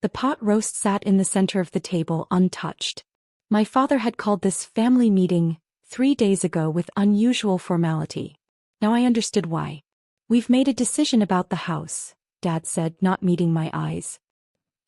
The pot roast sat in the center of the table untouched. My father had called this family meeting 3 days ago with unusual formality. Now I understood why. "We've made a decision about the house," Dad said, not meeting my eyes.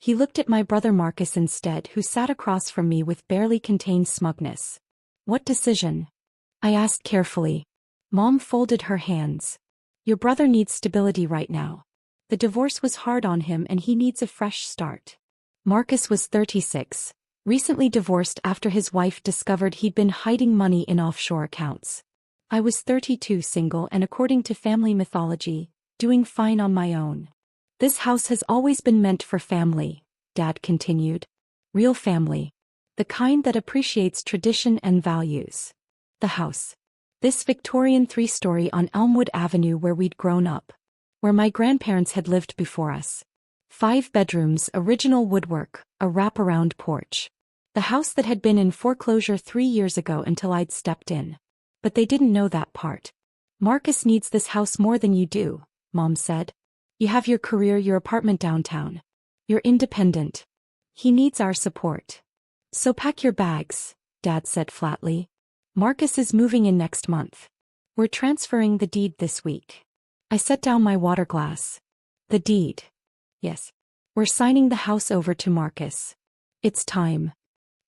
He looked at my brother Marcus instead, who sat across from me with barely contained smugness. "What decision?" I asked carefully. Mom folded her hands. "Your brother needs stability right now. The divorce was hard on him and he needs a fresh start." Marcus was 36, recently divorced after his wife discovered he'd been hiding money in offshore accounts. I was 32, single, and according to family mythology, doing fine on my own. "This house has always been meant for family," Dad continued. "Real family. The kind that appreciates tradition and values." The house. This Victorian 3-story on Elmwood Avenue where we'd grown up. Where my grandparents had lived before us. 5 bedrooms, original woodwork, a wraparound porch. The house that had been in foreclosure 3 years ago until I'd stepped in. But they didn't know that part. "Marcus needs this house more than you do," Mom said. "You have your career, your apartment downtown. You're independent. He needs our support. So pack your bags," Dad said flatly. "Marcus is moving in next month. We're transferring the deed this week." I set down my water glass. "The deed?" "Yes. We're signing the house over to Marcus. It's time."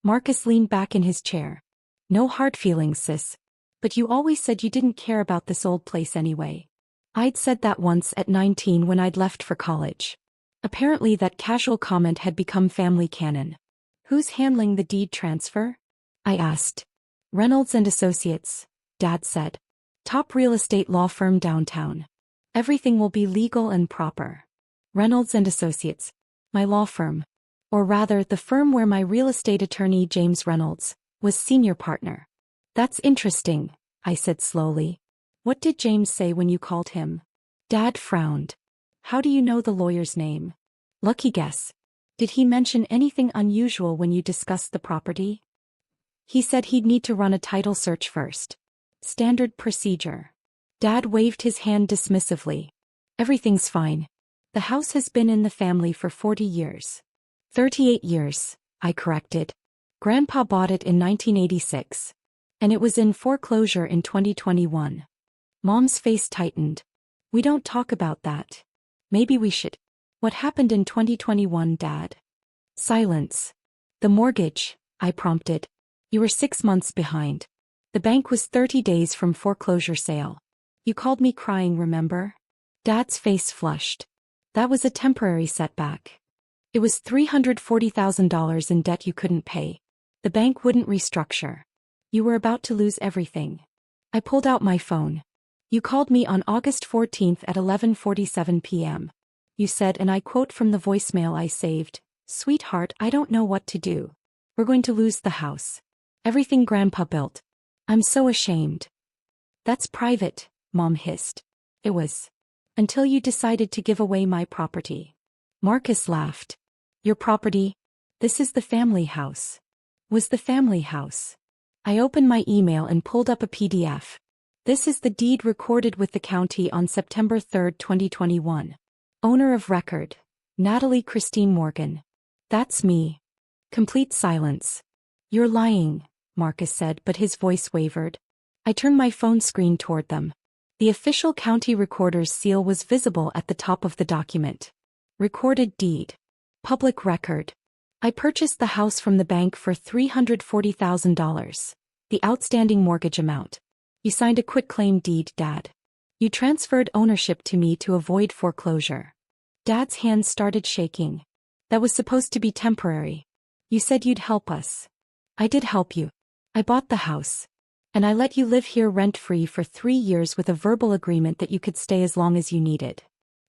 Marcus leaned back in his chair. "No hard feelings, sis. But you always said you didn't care about this old place anyway." I'd said that once at 19 when I'd left for college. Apparently that casual comment had become family canon. "Who's handling the deed transfer?" I asked. "Reynolds and Associates," Dad said. "Top real estate law firm downtown. Everything will be legal and proper." Reynolds and Associates. My law firm. Or rather, the firm where my real estate attorney James Reynolds was senior partner. "That's interesting," I said slowly. "What did James say when you called him?" Dad frowned. "How do you know the lawyer's name?" "Lucky guess. Did he mention anything unusual when you discussed the property?" "He said he'd need to run a title search first. Standard procedure." Dad waved his hand dismissively. "Everything's fine. The house has been in the family for 40 years. 38 years, I corrected. Grandpa bought it in 1986. And it was in foreclosure in 2021. Mom's face tightened. "We don't talk about that. Maybe we should." "What happened in 2021, Dad?" Silence. "The mortgage," I prompted. "You were 6 months behind. The bank was 30 days from foreclosure sale. You called me crying, remember?" Dad's face flushed. "That was a temporary setback. It was $340,000 in debt you couldn't pay. The bank wouldn't restructure. You were about to lose everything." I pulled out my phone. "You called me on August 14th at 11:47 p.m. You said, and I quote from the voicemail I saved, 'Sweetheart, I don't know what to do. We're going to lose the house. Everything Grandpa built. I'm so ashamed.'" "That's private," Mom hissed. "It was. Until you decided to give away my property." Marcus laughed. "Your property? This is the family house." "Was the family house." I opened my email and pulled up a PDF. "This is the deed recorded with the county on September 3, 2021. Owner of record, Natalie Christine Morgan." "That's me." Complete silence. "You're lying," Marcus said, but his voice wavered. I turned my phone screen toward them. The official county recorder's seal was visible at the top of the document. Recorded deed. Public record. I purchased the house from the bank for $340,000. The outstanding mortgage amount. You signed a quitclaim deed, Dad. You transferred ownership to me to avoid foreclosure. Dad's hands started shaking. "That was supposed to be temporary. You said you'd help us." "I did help you. I bought the house. And I let you live here rent-free for 3 years with a verbal agreement that you could stay as long as you needed."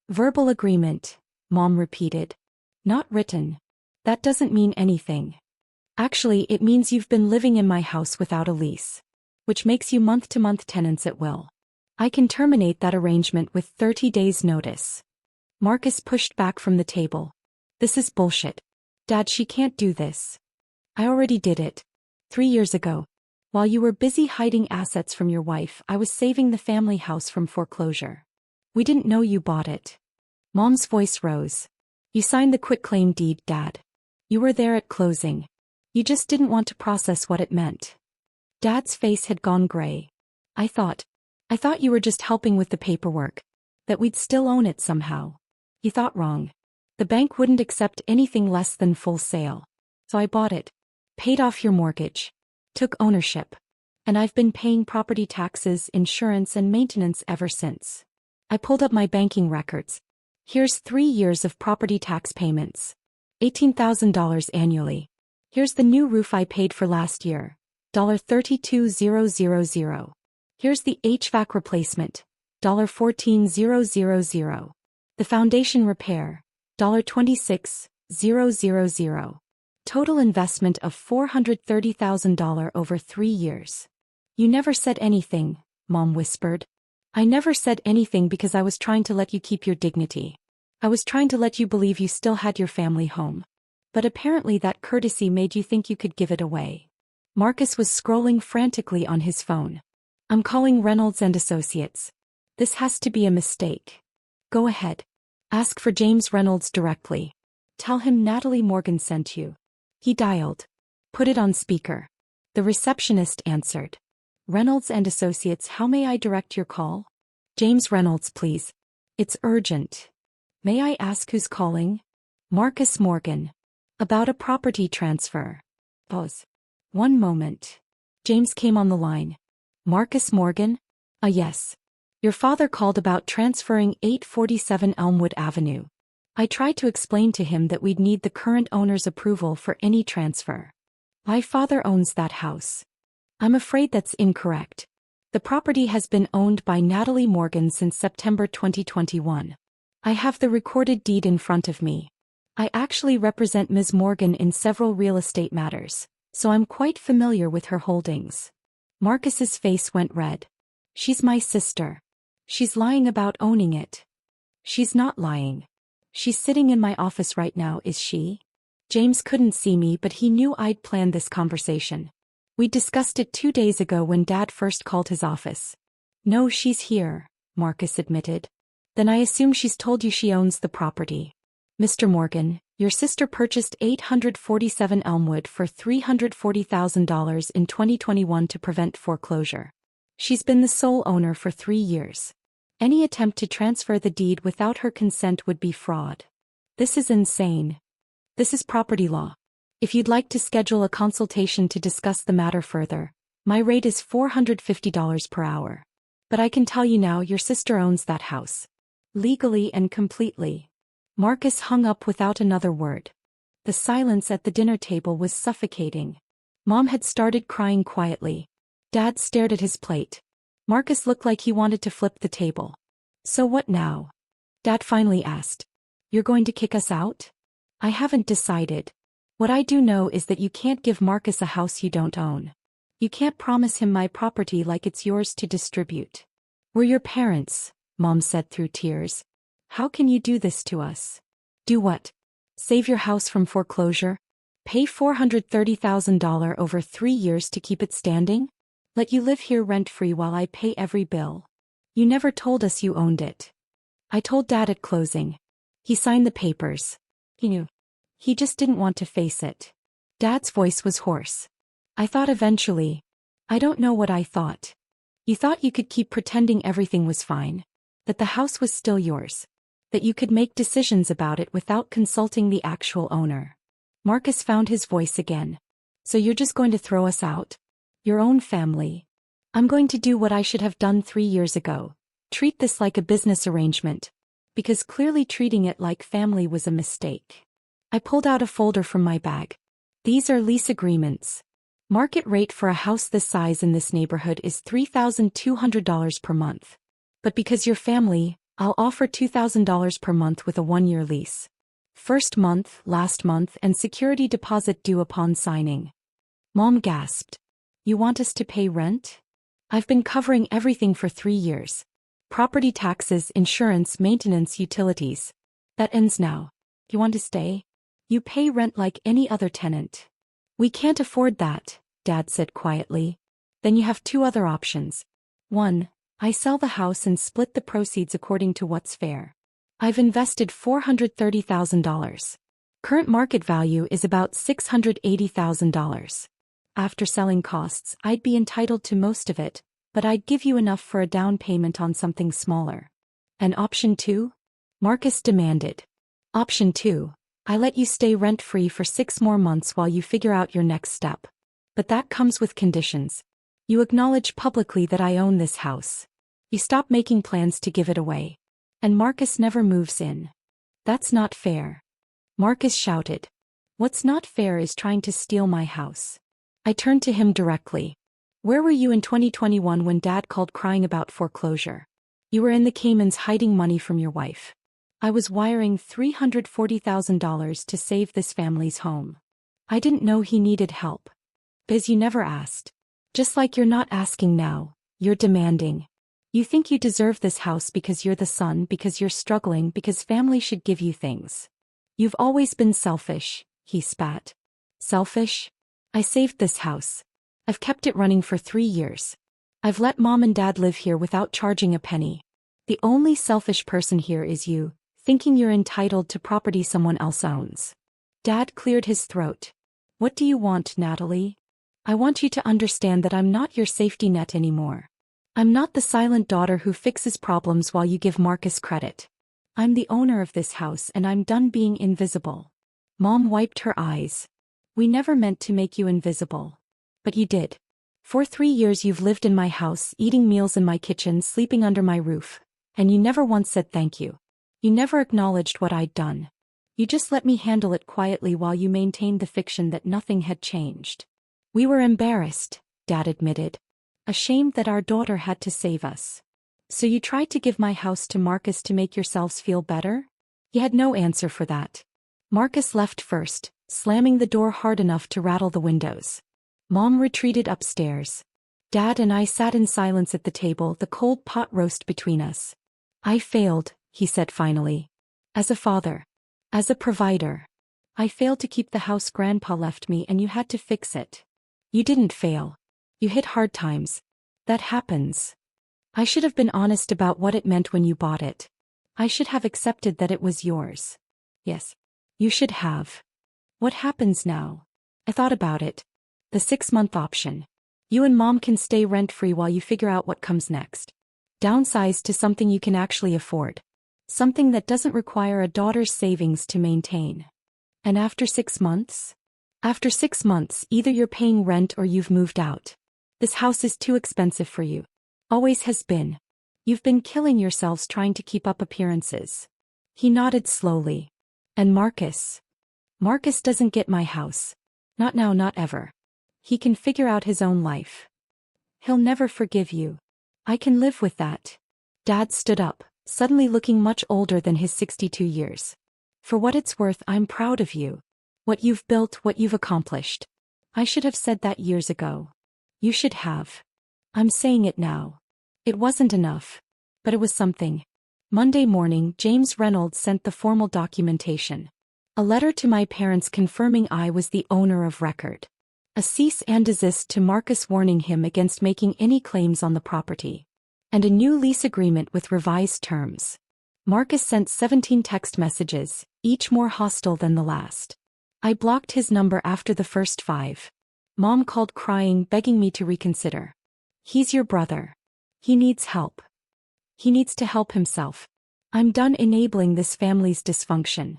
"Verbal agreement," Mom repeated. "Not written. That doesn't mean anything. Actually, it means you've been living in my house without a lease. Which makes you month-to-month tenants at will. I can terminate that arrangement with 30 days' notice." Marcus pushed back from the table. "This is bullshit. Dad, she can't do this. I already did it. 3 years ago. While you were busy hiding assets from your wife, I was saving the family house from foreclosure. We didn't know you bought it." Mom's voice rose. You signed the quitclaim deed, Dad. You were there at closing. You just didn't want to process what it meant. Dad's face had gone gray. I thought you were just helping with the paperwork. That we'd still own it somehow. You thought wrong. The bank wouldn't accept anything less than full sale. So I bought it. Paid off your mortgage. Took ownership. And I've been paying property taxes, insurance and maintenance ever since. I pulled up my banking records. Here's 3 years of property tax payments. $18,000 annually. Here's the new roof I paid for last year. $32,000. Here's the HVAC replacement. $14,000. The foundation repair. $26,000. Total investment of $430,000 over 3 years. You never said anything, Mom whispered. I never said anything because I was trying to let you keep your dignity. I was trying to let you believe you still had your family home. But apparently that courtesy made you think you could give it away. Marcus was scrolling frantically on his phone. I'm calling Reynolds and Associates. This has to be a mistake. Go ahead. Ask for James Reynolds directly. Tell him Natalie Morgan sent you. He dialed. Put it on speaker. The receptionist answered. Reynolds and Associates, how may I direct your call? James Reynolds, please. It's urgent. May I ask who's calling? Marcus Morgan. About a property transfer. Pause. One moment. James came on the line. Marcus Morgan? Yes. Your father called about transferring 847 Elmwood Avenue. I tried to explain to him that we'd need the current owner's approval for any transfer. My father owns that house. I'm afraid that's incorrect. The property has been owned by Natalie Morgan since September 2021. I have the recorded deed in front of me. I actually represent Ms. Morgan in several real estate matters, so I'm quite familiar with her holdings. Marcus's face went red. She's my sister. She's lying about owning it. She's not lying. She's sitting in my office right now, is she? James couldn't see me, but he knew I'd planned this conversation. We discussed it 2 days ago when Dad first called his office. No, she's here, Marcus admitted. Then I assume she's told you she owns the property. Mr. Morgan, your sister purchased 847 Elmwood for $340,000 in 2021 to prevent foreclosure. She's been the sole owner for 3 years. Any attempt to transfer the deed without her consent would be fraud. This is insane. This is property law. If you'd like to schedule a consultation to discuss the matter further, my rate is $450 per hour. But I can tell you now, your sister owns that house. Legally and completely. Marcus hung up without another word. The silence at the dinner table was suffocating. Mom had started crying quietly. Dad stared at his plate. Marcus looked like he wanted to flip the table. So what now? Dad finally asked. You're going to kick us out? I haven't decided. What I do know is that you can't give Marcus a house you don't own. You can't promise him my property like it's yours to distribute. We're your parents, Mom said through tears. How can you do this to us? Do what? Save your house from foreclosure? Pay $430,000 over 3 years to keep it standing? Let you live here rent-free while I pay every bill? You never told us you owned it. I told Dad at closing. He signed the papers. He knew. He just didn't want to face it. Dad's voice was hoarse. I thought eventually. I don't know what I thought. You thought you could keep pretending everything was fine. That the house was still yours. That you could make decisions about it without consulting the actual owner. Marcus found his voice again. So you're just going to throw us out? Your own family? I'm going to do what I should have done 3 years ago. Treat this like a business arrangement. Because clearly treating it like family was a mistake. I pulled out a folder from my bag. These are lease agreements. Market rate for a house this size in this neighborhood is $3,200 per month. But because you're family, I'll offer $2,000 per month with a 1-year lease. First month, last month, and security deposit due upon signing. Mom gasped. You want us to pay rent? I've been covering everything for 3 years. Property taxes, insurance, maintenance, utilities. That ends now. You want to stay? You pay rent like any other tenant. We can't afford that, Dad said quietly. Then you have 2 other options. 1, I sell the house and split the proceeds according to what's fair. I've invested $430,000. Current market value is about $680,000. After selling costs, I'd be entitled to most of it, but I'd give you enough for a down payment on something smaller. And option 2? Marcus demanded. Option 2. I let you stay rent-free for 6 more months while you figure out your next step. But that comes with conditions. You acknowledge publicly that I own this house. You stop making plans to give it away. And Marcus never moves in. That's not fair. Marcus shouted. What's not fair is trying to steal my house. I turned to him directly. Where were you in 2021 when Dad called crying about foreclosure? You were in the Caymans hiding money from your wife. I was wiring $340,000 to save this family's home. I didn't know he needed help. Biz, you never asked. Just like you're not asking now, you're demanding. You think you deserve this house because you're the son, because you're struggling, because family should give you things. You've always been selfish, he spat. Selfish? I saved this house. I've kept it running for 3 years. I've let Mom and Dad live here without charging a penny. The only selfish person here is you, thinking you're entitled to property someone else owns. Dad cleared his throat. What do you want, Natalie? I want you to understand that I'm not your safety net anymore. I'm not the silent daughter who fixes problems while you give Marcus credit. I'm the owner of this house and I'm done being invisible. Mom wiped her eyes. We never meant to make you invisible. But you did. For 3 years you've lived in my house, eating meals in my kitchen, sleeping under my roof. And you never once said thank you. You never acknowledged what I'd done. You just let me handle it quietly while you maintained the fiction that nothing had changed. We were embarrassed, Dad admitted. Ashamed that our daughter had to save us. So you tried to give my house to Marcus to make yourselves feel better? He had no answer for that. Marcus left first, slamming the door hard enough to rattle the windows. Mom retreated upstairs. Dad and I sat in silence at the table, the cold pot roast between us. I failed, he said finally. As a father. As a provider. I failed to keep the house Grandpa left me and you had to fix it. You didn't fail. You hit hard times. That happens. I should have been honest about what it meant when you bought it. I should have accepted that it was yours. Yes. You should have. What happens now? I thought about it. The 6-month option. You and Mom can stay rent-free while you figure out what comes next. Downsize to something you can actually afford. Something that doesn't require a daughter's savings to maintain. And after 6 months? After 6 months, either you're paying rent or you've moved out. This house is too expensive for you. Always has been. You've been killing yourselves trying to keep up appearances. He nodded slowly. And Marcus? Marcus doesn't get my house. Not now, not ever. He can figure out his own life. He'll never forgive you. I can live with that. Dad stood up, suddenly looking much older than his 62 years. For what it's worth, I'm proud of you. What you've built, what you've accomplished. I should have said that years ago. You should have. I'm saying it now. It wasn't enough. But it was something. Monday morning, James Reynolds sent the formal documentation. A letter to my parents confirming I was the owner of record. A cease and desist to Marcus warning him against making any claims on the property. And a new lease agreement with revised terms. Marcus sent 17 text messages, each more hostile than the last. I blocked his number after the first 5. Mom called crying, begging me to reconsider. He's your brother. He needs help. He needs to help himself. I'm done enabling this family's dysfunction.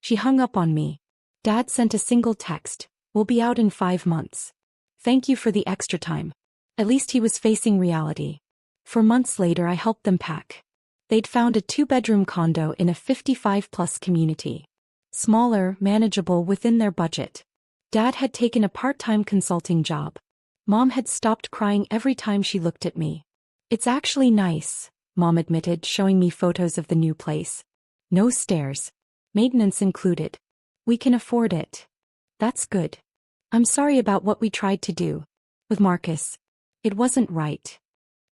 She hung up on me. Dad sent a single text. We'll be out in 5 months. Thank you for the extra time. At least he was facing reality. For months later I helped them pack. They'd found a 2-bedroom condo in a 55-plus community. Smaller, manageable within their budget. Dad had taken a part-time consulting job. Mom had stopped crying every time she looked at me. It's actually nice, Mom admitted, showing me photos of the new place. No stairs. Maintenance included. We can afford it. That's good. I'm sorry about what we tried to do. With Marcus. It wasn't right.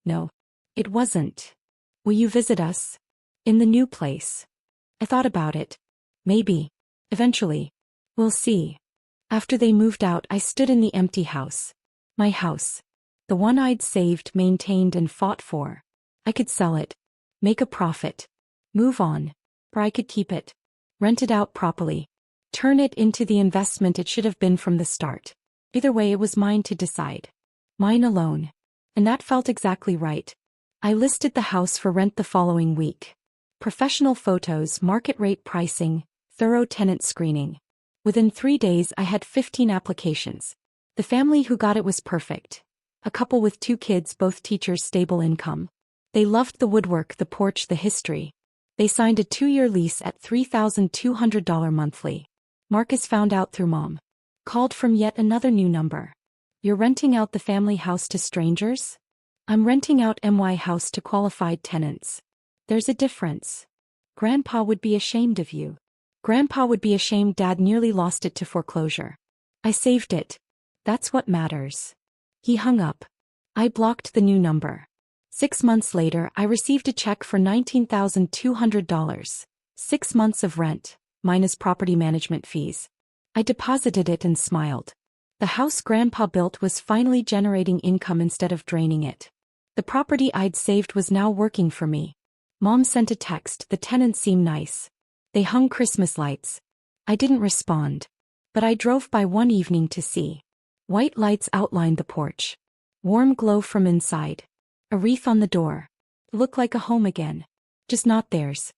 No. It wasn't. Will you visit us? In the new place. I thought about it. Maybe. Eventually. We'll see. After they moved out, I stood in the empty house. My house. The one I'd saved, maintained, and fought for. I could sell it. Make a profit. Move on. Or I could keep it. Rent it out properly. Turn it into the investment it should have been from the start. Either way, it was mine to decide. Mine alone. And that felt exactly right. I listed the house for rent the following week. Professional photos, market rate pricing, thorough tenant screening. Within 3 days I had 15 applications. The family who got it was perfect. A couple with 2 kids, both teachers, stable income. They loved the woodwork, the porch, the history. They signed a 2-year lease at $3,200 monthly. Marcus found out through Mom. Called from yet another new number. You're renting out the family house to strangers? I'm renting out my house to qualified tenants. There's a difference. Grandpa would be ashamed of you. Grandpa would be ashamed. Dad nearly lost it to foreclosure. I saved it. That's what matters. He hung up. I blocked the new number. 6 months later, I received a check for $19,200. 6 months of rent, minus property management fees. I deposited it and smiled. The house Grandpa built was finally generating income instead of draining it. The property I'd saved was now working for me. Mom sent a text. The tenants seem nice. They hung Christmas lights. I didn't respond. But I drove by one evening to see. White lights outlined the porch. Warm glow from inside. A wreath on the door. Looked like a home again. Just not theirs.